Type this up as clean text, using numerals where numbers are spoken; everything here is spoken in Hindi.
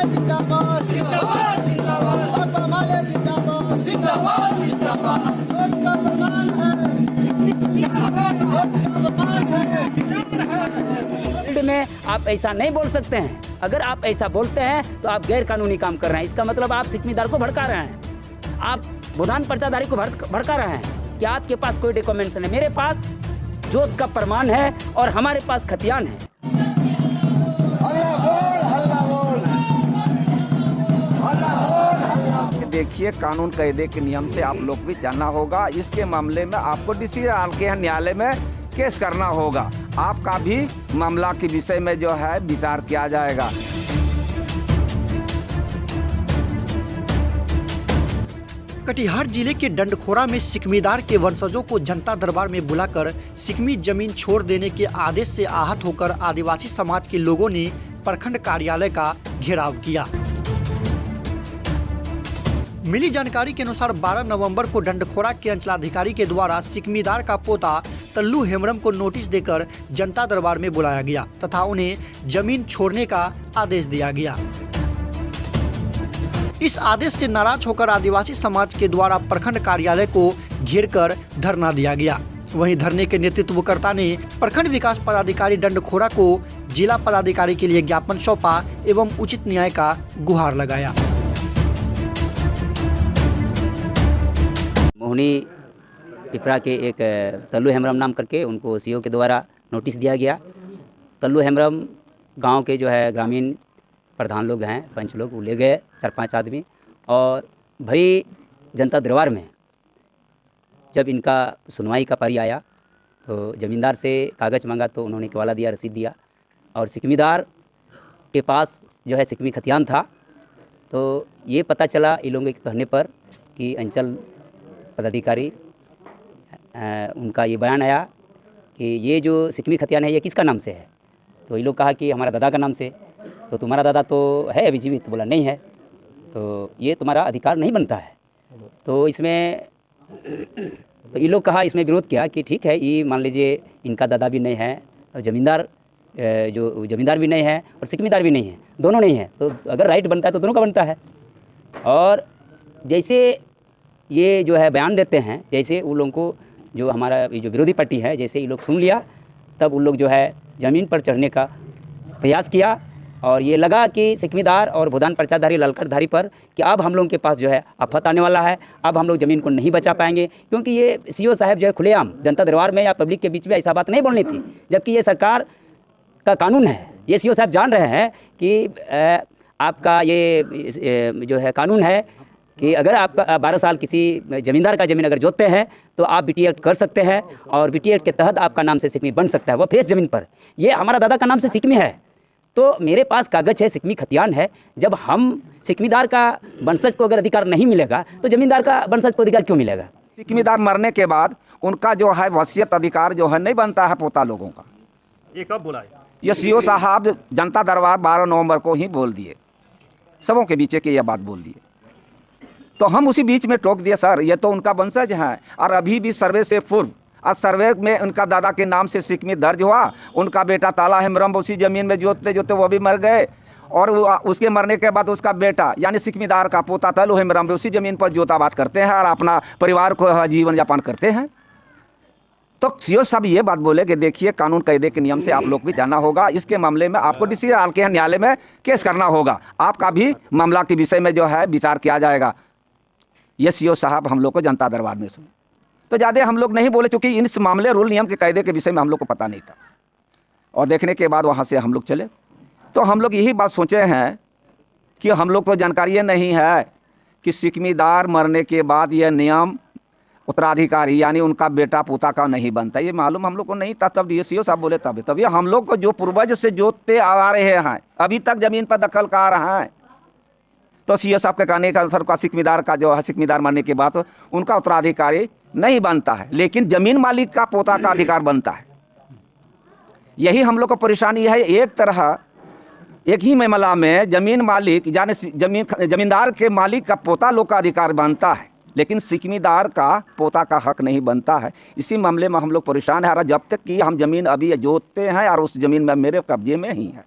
जिंदाबाद जिंदाबाद जिंदाबाद भाकपा माले जिंदाबाद जिंदाबाद जिंदाबाद वोट का प्रमाण है वोट का प्रमाण है। फील्ड में आप ऐसा नहीं बोल सकते हैं। अगर आप ऐसा बोलते हैं तो आप गैर कानूनी काम कर रहे हैं। इसका मतलब आप सिकमीदार को भड़का रहे हैं, आप बुधान पर्चाधारी को भड़का रहे हैं कि आपके पास कोई डॉक्यूमेंट्स नहीं। मेरे पास जोत का प्रमाण है और हमारे पास खतियान है। देखिए, कानून कायदे के नियम से आप लोग भी जानना होगा। इसके मामले में आपको डिसीजन के न्यायालय में केस करना होगा। आपका भी मामला के विषय में जो है विचार किया जाएगा। कटिहार जिले के डंडखोरा में सिकमीदार के वंशजों को जनता दरबार में बुलाकर सिकमी जमीन छोड़ देने के आदेश से आहत होकर आदिवासी समाज के लोगों ने प्रखंड कार्यालय का घेराव किया। मिली जानकारी के अनुसार 12 नवंबर को डंडखोरा के अंचलाधिकारी के द्वारा सिकमीदार का पोता तल्लू हेम्ब्रम को नोटिस देकर जनता दरबार में बुलाया गया तथा उन्हें जमीन छोड़ने का आदेश दिया गया। इस आदेश से नाराज होकर आदिवासी समाज के द्वारा प्रखंड कार्यालय को घेरकर धरना दिया गया। वहीं धरने के नेतृत्वकर्ता ने प्रखंड विकास पदाधिकारी डंडखोरा को जिला पदाधिकारी के लिए ज्ञापन सौंपा एवं उचित न्याय का गुहार लगाया। मोहनी पिपरा के एक तल्लू हेम्ब्रम नाम करके उनको सीओ के द्वारा नोटिस दिया गया। तल्लू हेम्ब्रम गांव के जो है ग्रामीण प्रधान लोग हैं, पंच लोग, वो ले गए 4-5 आदमी और भरी जनता दरबार में जब इनका सुनवाई का पारी आया तो ज़मींदार से कागज़ मांगा तो उन्होंने केवाला दिया, रसीद दिया और सिकमीदार के पास जो है सिकमी खतियान था। तो ये पता चला इन लोगों के कहने पर कि अंचल पदाधिकारी उनका ये बयान आया कि ये जो सिकमी खतियान है ये किसका नाम से है। तो ये लोग कहा कि हमारा दादा का नाम से। तो तुम्हारा दादा तो है अभी जीवित? तो बोला नहीं है, तो ये तुम्हारा अधिकार नहीं बनता है। तो इसमें तो ये लोग कहा, इसमें विरोध किया कि ठीक है, ये मान लीजिए इनका दादा भी नहीं है, ज़मींदार जो ज़मींदार भी नहीं है और सिकमीदार भी नहीं है, दोनों नहीं है, तो अगर राइट बनता है तो दोनों का बनता है। और जैसे ये जो है बयान देते हैं, जैसे उन लोगों को जो हमारा ये जो विरोधी पार्टी है, जैसे ये लोग सुन लिया तब उन लोग जो है ज़मीन पर चढ़ने का प्रयास किया और ये लगा कि सिकमीदार और भूदान पर्चाधारी ललकटधारी पर कि अब हम लोगों के पास जो है आफत आने वाला है, अब हम लोग ज़मीन को नहीं बचा पाएंगे। क्योंकि ये सीओ साहब जो है खुलेआम जनता दरबार में या पब्लिक के बीच में ऐसा बात नहीं बोलनी थी, जबकि ये सरकार का कानून है। ये सीओ साहब जान रहे हैं कि आपका ये जो है कानून है कि अगर आप 12 साल किसी ज़मींदार का ज़मीन अगर जोतते हैं तो आप बीटी एक्ट कर सकते हैं और बीटी एक्ट के तहत आपका नाम से सिकमी बन सकता है, वो फ्रेश ज़मीन पर। ये हमारा दादा का नाम से सिकमी है, तो मेरे पास कागज़ है, सिकमी खतियान है। जब हम सिकमीदार का वंशज को अगर अधिकार नहीं मिलेगा तो ज़मींदार का वंशज को अधिकार क्यों मिलेगा? सिकमीदार मरने के बाद उनका जो है वसीयत अधिकार जो है नहीं बनता है पोता लोगों का। ये कब बोला? ये सीओ साहब जनता दरबार 12 नवंबर को ही बोल दिए, सबों के बीच के ये बात बोल दिए। तो हम उसी बीच में टोक दिए, सर ये तो उनका वंशज है और अभी भी सर्वे से पूर्व आज सर्वे में उनका दादा के नाम से सिकमी दर्ज हुआ। उनका बेटा ताला हेम्ब्रम उसी ज़मीन में जोतते जोतते वो भी मर गए और उसके मरने के बाद उसका बेटा यानी सिकमीदार का पोता तल्लू हेम्ब्रम उसी ज़मीन पर जोताबाद करते हैं और अपना परिवार को जीवन यापन करते हैं। तो सीओ साहब ये बात बोले कि देखिए, कानून कायदे के नियम से आप लोग भी जानना होगा। इसके मामले में आपको डिसीजन के न्यायालय में केस करना होगा। आपका भी मामला के विषय में जो है विचार किया जाएगा। ये सीओ साहब हम लोग को जनता दरबार में सुने तो ज़्यादा हम लोग नहीं बोले, क्योंकि इस मामले रूल नियम के कायदे के विषय में हम लोग को पता नहीं था। और देखने के बाद वहाँ से हम लोग चले तो हम लोग यही बात सोचे हैं कि हम लोग को जानकारी नहीं है कि सिकमीदार मरने के बाद यह नियम उत्तराधिकारी यानी उनका बेटा पोता का नहीं बनता। ये मालूम हम लोग को नहीं था। तब ये सीओ साहब बोले तब ये हम लोग को जो पूर्वज से जोतते आ रहे हैं अभी तक ज़मीन पर दखल कर रहे हैं। तो सीओ साहब के कहने का अनुसार का सिकमीदार का जो है सिकमीदार मरने के बाद उनका उत्तराधिकारी नहीं बनता है, लेकिन ज़मीन मालिक का पोता का अधिकार बनता है। यही हम लोग को परेशानी है। एक तरह एक ही मामला में ज़मीन मालिक यानी ज़मींदार के मालिक का पोता लोग का अधिकार बनता है, लेकिन सिकमीदार का पोता का हक नहीं बनता है। इसी मामले में हम लोग परेशान हैं। जब तक कि हम ज़मीन अभी जोतते हैं और उस ज़मीन में मेरे कब्जे में ही है।